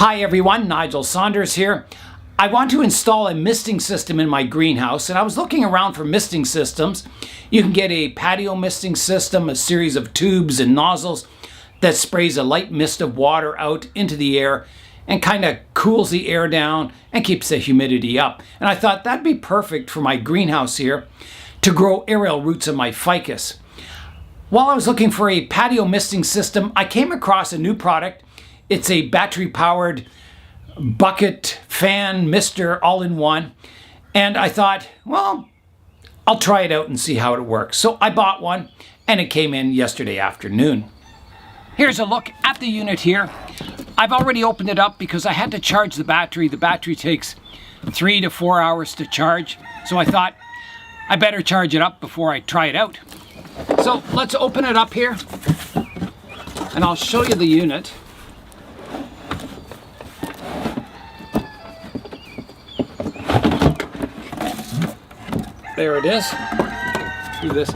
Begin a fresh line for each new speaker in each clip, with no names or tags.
Hi everyone, Nigel Saunders here. I want to install a misting system in my greenhouse, and I was looking around for misting systems. You can get a patio misting system, a series of tubes and nozzles that sprays a light mist of water out into the air and kind of cools the air down and keeps the humidity up. And I thought that'd be perfect for my greenhouse here to grow aerial roots of my ficus. While I was looking for a patio misting system, I came across a new product. It's a battery-powered bucket fan mister all-in-one. And I thought, well, I'll try it out and see how it works. So I bought one, and it came in yesterday afternoon. Here's a look at the unit here. I've already opened it up because I had to charge the battery. The battery takes 3 to 4 hours to charge. So I thought I better charge it up before I try it out. So let's open it up here, and I'll show you the unit. There it is. Do this.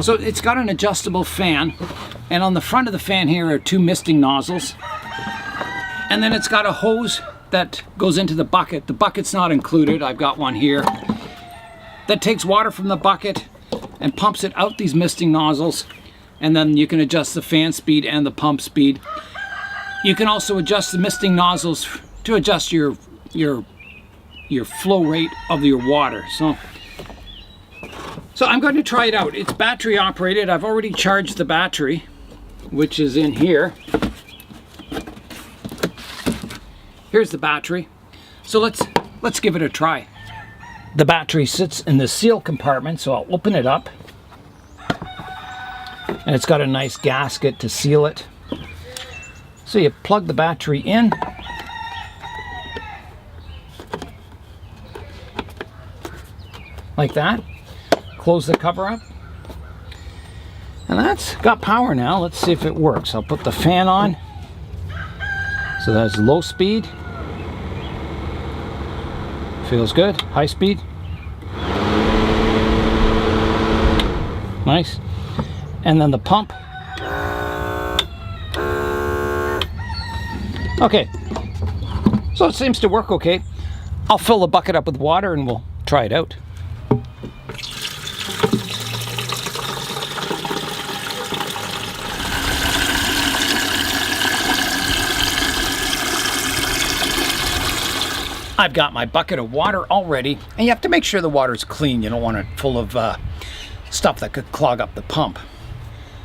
So it's got an adjustable fan, and on the front of the fan here are 2 misting nozzles. And then it's got a hose that goes into the bucket. The bucket's not included. I've got one here that takes water from the bucket and pumps it out these misting nozzles. And then you can adjust the fan speed and the pump speed. You can also adjust the misting nozzles to adjust your flow rate of your water. So I'm going to try it out. It's battery operated. I've already charged the battery, which is in here. Here's the battery. So let's give it a try. The battery sits in the seal compartment, so I'll open it up. And it's got a nice gasket to seal it. So you plug the battery in. Like that. Close the cover up. And that's got power now. Let's see if it works. I'll put the fan on. So that's low speed. Feels good. High speed. Nice. And then the pump. Okay. So it seems to work okay. I'll fill the bucket up with water and we'll try it out. I've got my bucket of water already, and you have to make sure the water's clean. You don't want it full of stuff that could clog up the pump.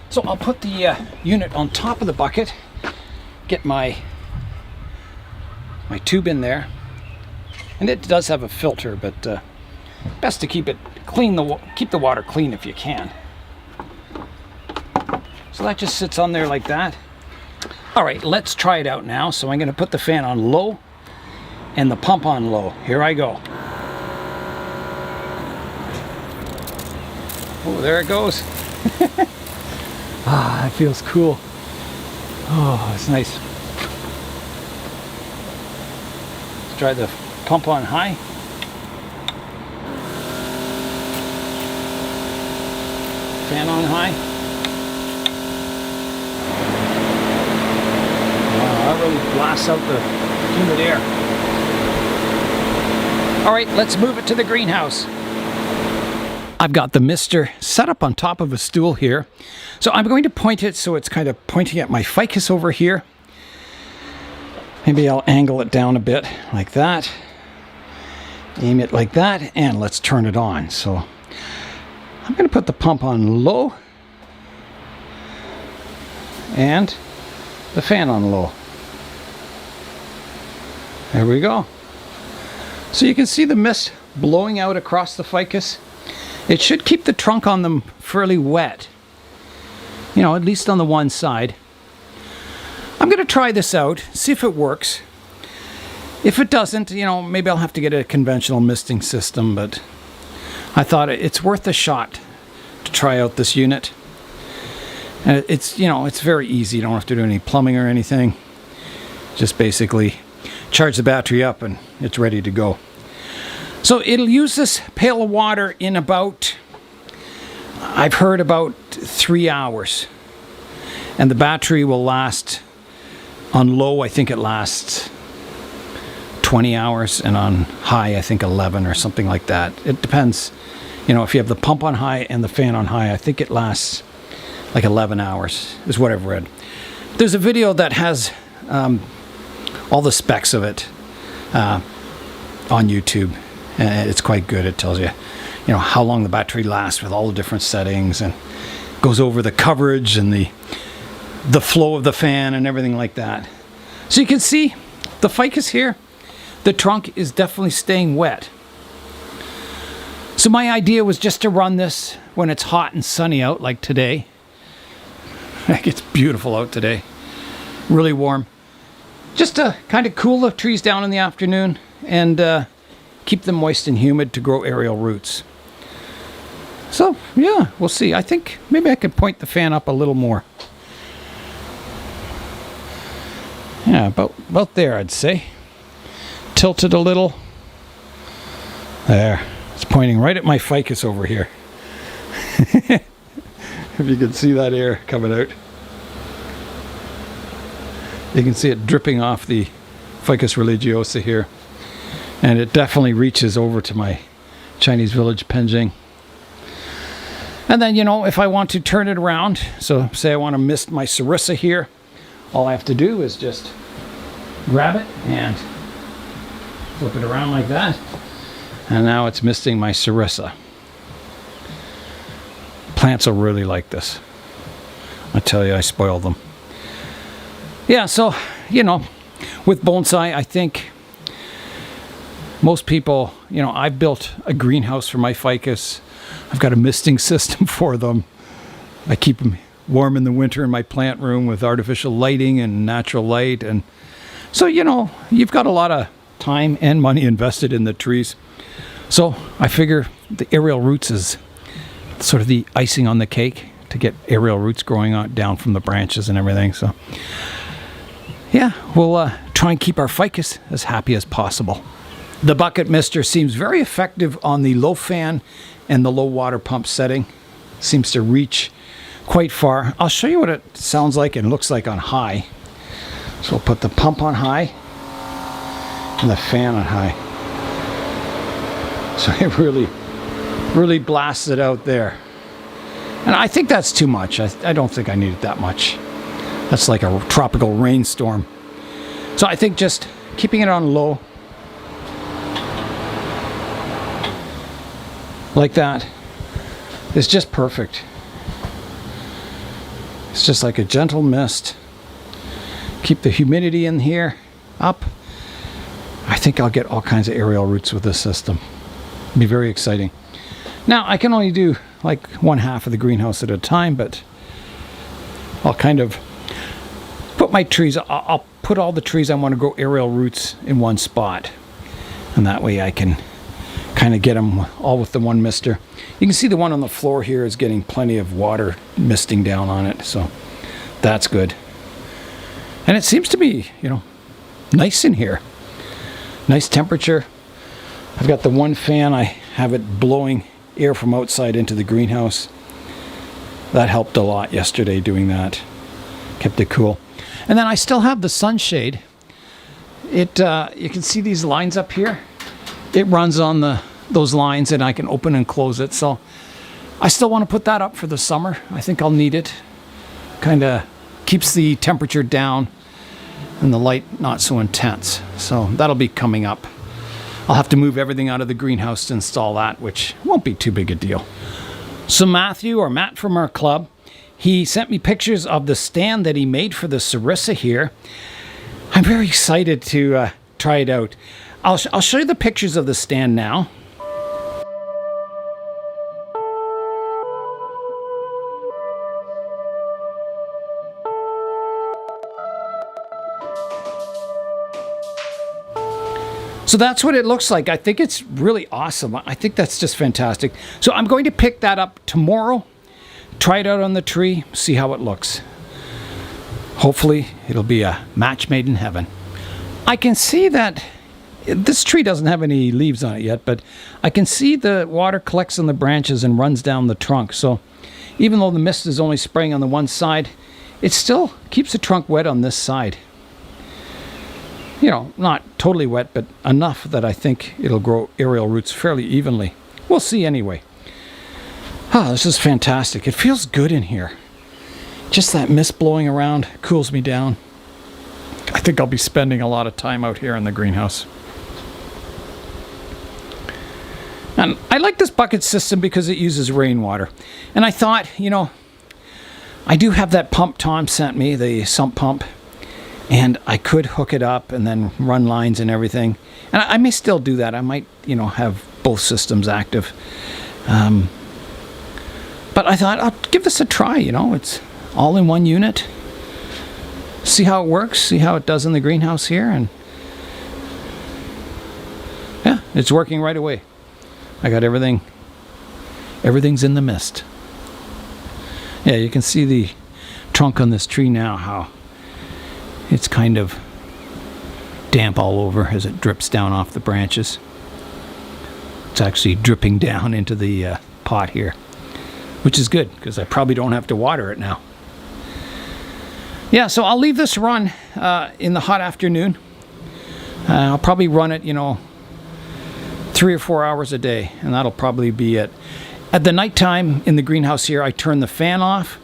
So I'll put the unit on top of the bucket, get my tube in there, and it does have a filter, but best to keep it clean. Keep the water clean if you can. So that just sits on there like that. All right, let's try it out now. So I'm going to put the fan on low and the pump on low. Here I go. Oh, there it goes. Ah, that feels cool. Oh, it's nice. Let's try the pump on high. Fan on high. Wow, that really blasts out the humid air. All right, let's move it to the greenhouse. I've got the mister set up on top of a stool here. So I'm going to point it so it's kind of pointing at my ficus over here. Maybe I'll angle it down a bit like that. Aim it like that, and let's turn it on. So I'm going to put the pump on low and the fan on low. There we go. So you can see the mist blowing out across the ficus. It should keep the trunk on them fairly wet. You know, at least on the one side. I'm going to try this out, see if it works. If it doesn't, you know, maybe I'll have to get a conventional misting system, but I thought it's worth a shot to try out this unit. And it's, you know, it's very easy. You don't have to do any plumbing or anything. Just basically charge the battery up and it's ready to go. So it'll use this pail of water in about, I've heard, about 3 hours. And the battery will last, on low, I think it lasts 20 hours, and on high I think 11 or something like that. It depends, you know, if you have the pump on high and the fan on high, I think it lasts like 11 hours is what I've read. There's a video that has all the specs of it on YouTube, and it's quite good. It tells you, you know, how long the battery lasts with all the different settings, and goes over the coverage and the flow of the fan and everything like that. So you can see the ficus here, the trunk is definitely staying wet. So my idea was just to run this when it's hot and sunny out, like today. It's beautiful out today, really warm. Just to kind of cool the trees down in the afternoon and keep them moist and humid to grow aerial roots. So yeah, we'll see. I think maybe I could point the fan up a little more. Yeah, about there, I'd say. Tilt it a little. There. It's pointing right at my ficus over here. If you can see that air coming out. You can see it dripping off the ficus religiosa here. And it definitely reaches over to my Chinese village penjing. And then, you know, if I want to turn it around, so say I want to mist my sarissa here, all I have to do is just grab it and flip it around like that. And now it's misting my sarissa. Plants will really like this. I tell you, I spoil them. Yeah, so, you know, with bonsai, I think most people, you know, I've built a greenhouse for my ficus. I've got a misting system for them. I keep them warm in the winter in my plant room with artificial lighting and natural light. And so, you know, you've got a lot of time and money invested in the trees. So I figure the aerial roots is sort of the icing on the cake to get aerial roots growing on down from the branches and everything. So yeah, we'll try and keep our ficus as happy as possible. The bucket mister seems very effective on the low fan and the low water pump setting. Seems to reach quite far. I'll show you what it sounds like and looks like on high. So we'll put the pump on high and the fan on high. So it really blasts it out there. And I think that's too much. I don't think I need it that much. That's like a tropical rainstorm. So I think just keeping it on low, like that, is just perfect. It's just like a gentle mist. Keep the humidity in here up. I think I'll get all kinds of aerial roots with this system. It'll be very exciting. Now, I can only do like 1/2 of the greenhouse at a time, but I'll kind of put my trees, I'll put all the trees I want to grow aerial roots in one spot. And that way I can kind of get them all with the one mister. You can see the one on the floor here is getting plenty of water misting down on it, so that's good. And it seems to be, you know, nice in here. Nice temperature. I've got the one fan, I have it blowing air from outside into the greenhouse. That helped a lot yesterday doing that. Kept it cool. And then I still have the sunshade. It you can see these lines up here. It runs on those lines and I can open and close it. So I still want to put that up for the summer. I think I'll need it. Kind of keeps the temperature down and the light not so intense. So that'll be coming up. I'll have to move everything out of the greenhouse to install that, which won't be too big a deal. So Matt from our club, he sent me pictures of the stand that he made for the sarissa here. I'm very excited to try it out. I'll show you the pictures of the stand now. So that's what it looks like. I think it's really awesome. I think that's just fantastic. So I'm going to pick that up tomorrow, try it out on the tree, see how it looks. Hopefully it'll be a match made in heaven. I can see that this tree doesn't have any leaves on it yet, but I can see the water collects on the branches and runs down the trunk. So even though the mist is only spraying on the one side, it still keeps the trunk wet on this side. you know, not totally wet, but enough that I think it'll grow aerial roots fairly evenly. We'll see anyway. Ah, this is fantastic. It feels good in here. Just that mist blowing around cools me down. I think I'll be spending a lot of time out here in the greenhouse. And I like this bucket system because it uses rainwater. And I thought, you know, I do have that pump Tom sent me, the sump pump. And I could hook it up and then run lines and everything. And I may still do that. I might, you know, have both systems active. But I thought I'll give this a try, you know. It's all in one unit. See how it works. See how it does in the greenhouse here. And yeah, it's working right away. I got everything. Everything's in the mist. Yeah, you can see the trunk on this tree now, how it's kind of damp all over as it drips down off the branches. It's actually dripping down into the pot here, which is good because I probably don't have to water it now. Yeah, so I'll leave this run in the hot afternoon. I'll probably run it, you know, 3 or 4 hours a day, and that'll probably be it. At the nighttime in the greenhouse here, I turn the fan off,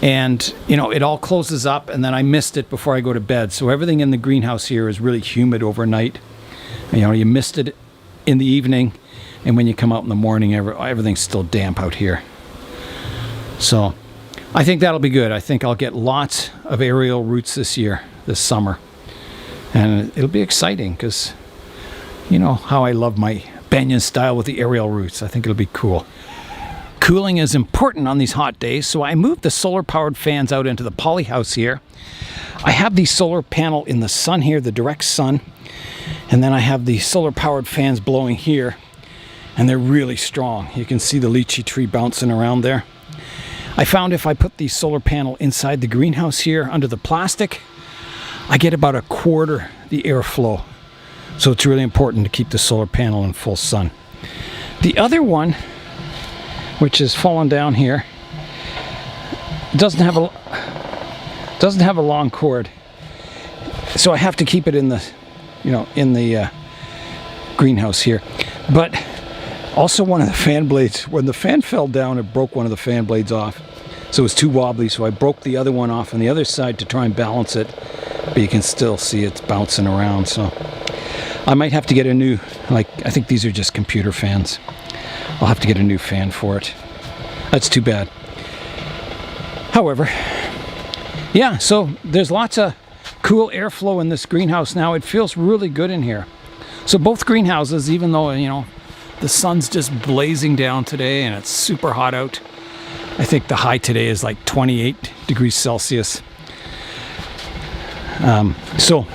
and you know, it all closes up, and then I mist it before I go to bed. So everything in the greenhouse here is really humid overnight. You know, you mist it in the evening, and when you come out in the morning, everything's still damp out here. So I think that'll be good. I think I'll get lots of aerial roots this summer. And it'll be exciting because you know how I love my banyan style with the aerial roots. I think it'll be cool. Cooling is important on these hot days, so I moved the solar powered fans out into the poly house here. I have the solar panel in the sun here, the direct sun, and then I have the solar powered fans blowing here, and they're really strong. You can see the lychee tree bouncing around there. I found if I put the solar panel inside the greenhouse here under the plastic, I get about a quarter the airflow. So it's really important to keep the solar panel in full sun. The other one, which is fallen down here, doesn't have a long cord, so I have to keep it in the, you know, in the greenhouse here. But also one of the fan blades, when the fan fell down, it broke one of the fan blades off, so it was too wobbly. So I broke the other one off on the other side to try and balance it, but you can still see it's bouncing around. So I might have to get a new, like, I think these are just computer fans. I'll have to get a new fan for it. That's too bad. However, yeah, so there's lots of cool airflow in this greenhouse now. It feels really good in here. So both greenhouses, even though, you know, the sun's just blazing down today and it's super hot out. I think the high today is like 28 degrees Celsius. So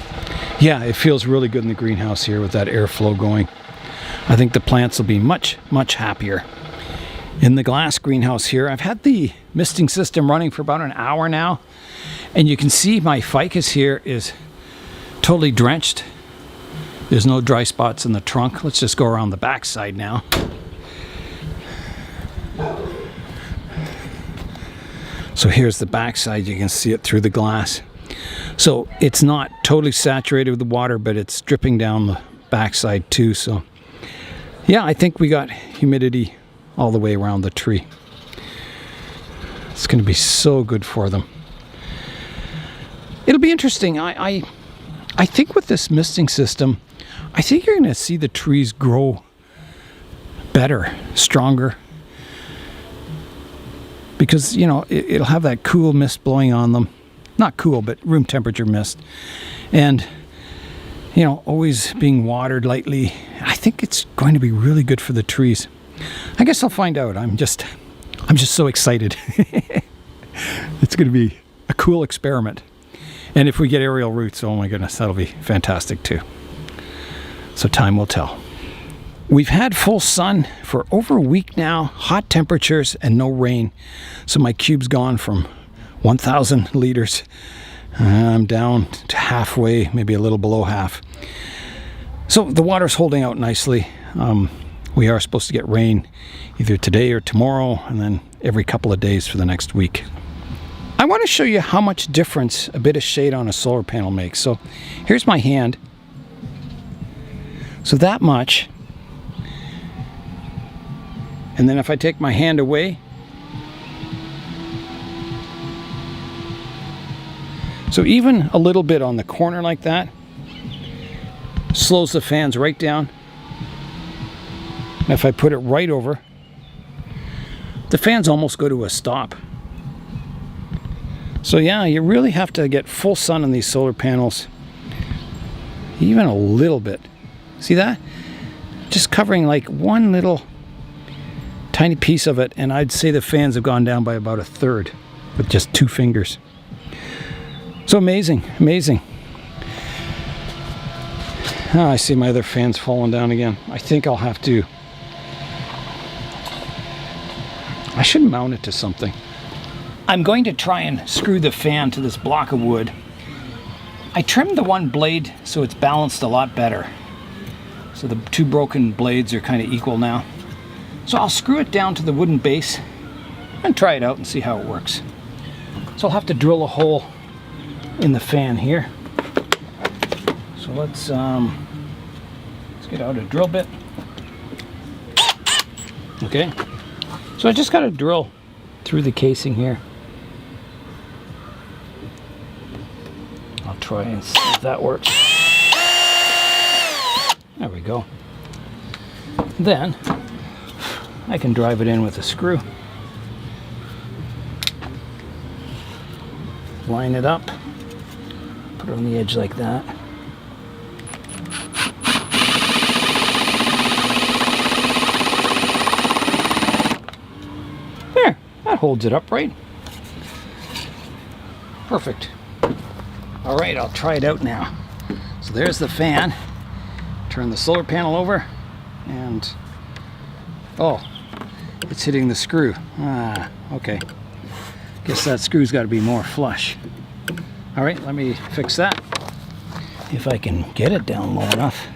yeah, it feels really good in the greenhouse here with that airflow going. I think the plants will be much, much happier. In the glass greenhouse here, I've had the misting system running for about an hour now, and you can see my ficus here is totally drenched. There's no dry spots in the trunk. Let's just go around the back side now. So here's the back side. You can see it through the glass. So it's not totally saturated with the water, but it's dripping down the backside too. So yeah, I think we got humidity all the way around the tree. It's going to be so good for them. It'll be interesting. I think with this misting system, I think you're going to see the trees grow better, stronger. Because, you know, it'll have that cool mist blowing on them. Not cool, but room temperature mist. And, you know, always being watered lightly. I think it's going to be really good for the trees. I guess I'll find out. I'm just so excited. It's going to be a cool experiment. And if we get aerial roots, oh my goodness, that'll be fantastic too. So time will tell. We've had full sun for over a week now, hot temperatures and no rain. So my cube's gone from 1,000 liters. I'm down to halfway, maybe a little below half. So the water's holding out nicely. We are supposed to get rain either today or tomorrow, and then every couple of days for the next week. I want to show you how much difference a bit of shade on a solar panel makes. So here's my hand. So that much. And then if I take my hand away, so even a little bit on the corner like that slows the fans right down. And if I put it right over, the fans almost go to a stop. So yeah, you really have to get full sun on these solar panels. Even a little bit. See that? Just covering like one little tiny piece of it, and I'd say the fans have gone down by about a third with just 2 fingers. So amazing, amazing. Oh, I see my other fans falling down again. I think I'll have to... I should mount it to something. I'm going to try and screw the fan to this block of wood. I trimmed the one blade so it's balanced a lot better. So the 2 broken blades are kind of equal now. So I'll screw it down to the wooden base and try it out and see how it works. So I'll have to drill a hole in the fan here. So let's get out a drill bit. Okay. So I just got to drill through the casing here. I'll try and see if that works. There we go. Then I can drive it in with a screw. Line it up. Put it on the edge like that. There, that holds it upright. Perfect. All right, I'll try it out now. So there's the fan. Turn the solar panel over, and oh, it's hitting the screw. Ah, okay. Guess that screw's got to be more flush. All right, let me fix that. If I can get it down low enough.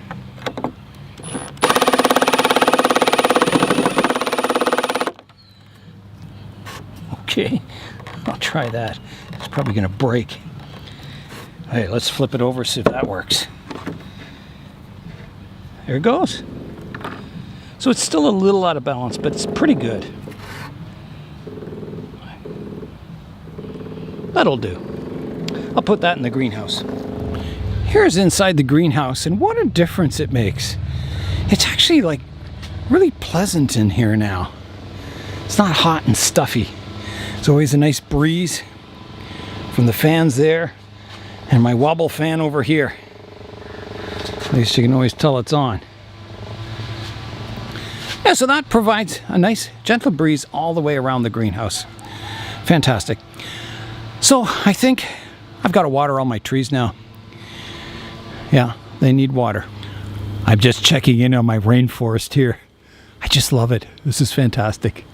Okay, I'll try that. It's probably going to break. Hey, let's flip it over, see if that works. There it goes. So it's still a little out of balance, but it's pretty good. That'll do. I'll put that in the greenhouse. Here's inside the greenhouse, and what a difference it makes. It's actually like really pleasant in here now. It's not hot and stuffy. There's always a nice breeze from the fans there and my wobble fan over here. At least you can always tell it's on. Yeah, so that provides a nice gentle breeze all the way around the greenhouse. Fantastic. So I think I've got to water all my trees now. Yeah, they need water. I'm just checking in on my rainforest here. I just love it. This is fantastic.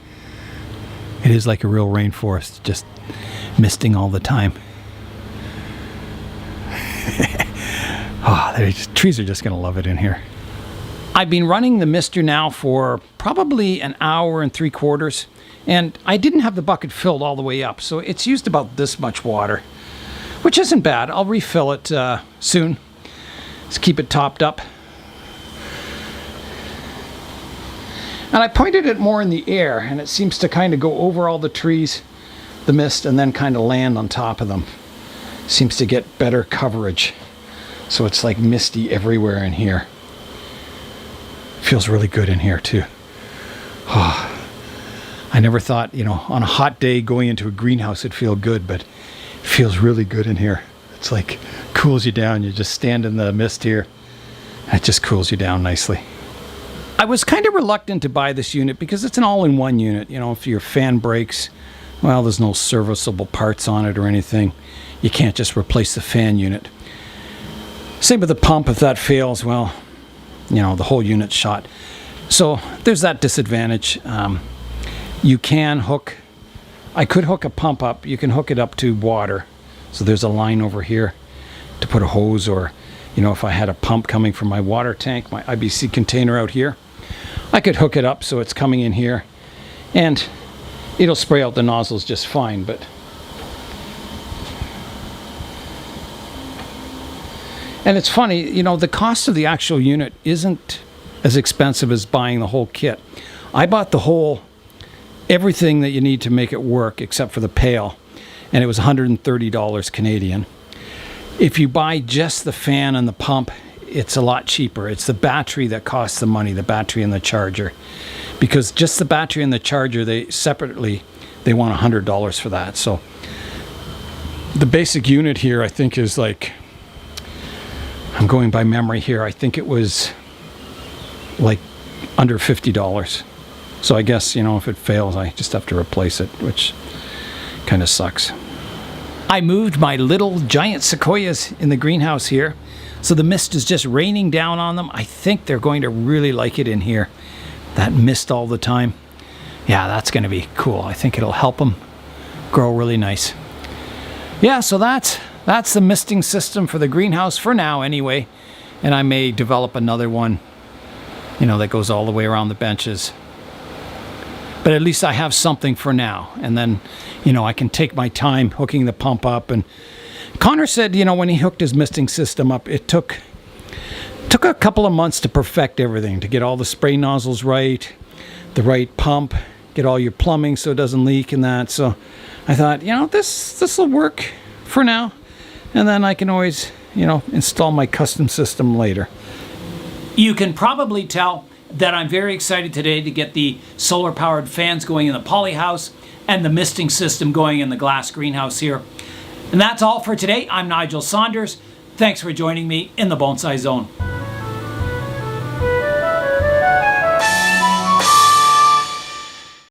It is like a real rainforest, just misting all the time. Oh, trees are just going to love it in here. I've been running the mister now for probably an hour and 3/4, and I didn't have the bucket filled all the way up, so it's used about this much water, which isn't bad. I'll refill it soon. Let's keep it topped up. And I pointed it more in the air, and it seems to kind of go over all the trees, the mist, and then kind of land on top of them. Seems to get better coverage. So it's like misty everywhere in here. Feels really good in here too. Oh, I never thought, on a hot day going into a greenhouse it'd feel good, but it feels really good in here. It's like cools you down. You just stand in the mist here. And it just cools you down nicely. I was kind of reluctant to buy this unit because it's an all-in-one unit. If your fan breaks, well, there's no serviceable parts on it or anything. You can't just replace the fan unit. Same with the pump. If that fails, well, the whole unit's shot. So there's that disadvantage. You can hook, I could hook a pump up. You can hook it up to water. So there's a line over here to put a hose, or, if I had a pump coming from my water tank, my IBC container out here, I could hook it up so it's coming in here and it'll spray out the nozzles just fine. But And it's funny, you know, the cost of the actual unit isn't as expensive as buying the whole kit. I bought the whole, everything that you need to make it work except for the pail, and it was $130 Canadian. If you buy just the fan and the pump, it's a lot cheaper. It's the battery that costs the money, the battery and the charger. Because just the battery and the charger, they separately, they want $100 for that. So the basic unit here, I think, is like, I'm going by memory here, I think it was like under $50. So I guess, you know, if it fails, I just have to replace it, which kind of sucks. I moved my little giant sequoias in the greenhouse here, so the mist is just raining down on them. I think they're going to really like it in here, that mist all the time. Yeah, that's going to be cool. I think it'll help them grow really nice. Yeah, so that's the misting system for the greenhouse for now anyway, and I may develop another one, you know, that goes all the way around the benches. But at least I have something for now, and then, you know, I can take my time hooking the pump up. And Connor said, you know, when he hooked his misting system up, it took a couple of months to perfect everything, to get all the spray nozzles right, the right pump, get all your plumbing so it doesn't leak and that. So I thought, you know, this will work for now, and then I can always, you know, install my custom system later. You can probably tell that I'm very excited today to get the solar powered fans going in the poly house and the misting system going in the glass greenhouse here. And that's all for today. I'm Nigel Saunders. Thanks for joining me in the Bonsai Zone.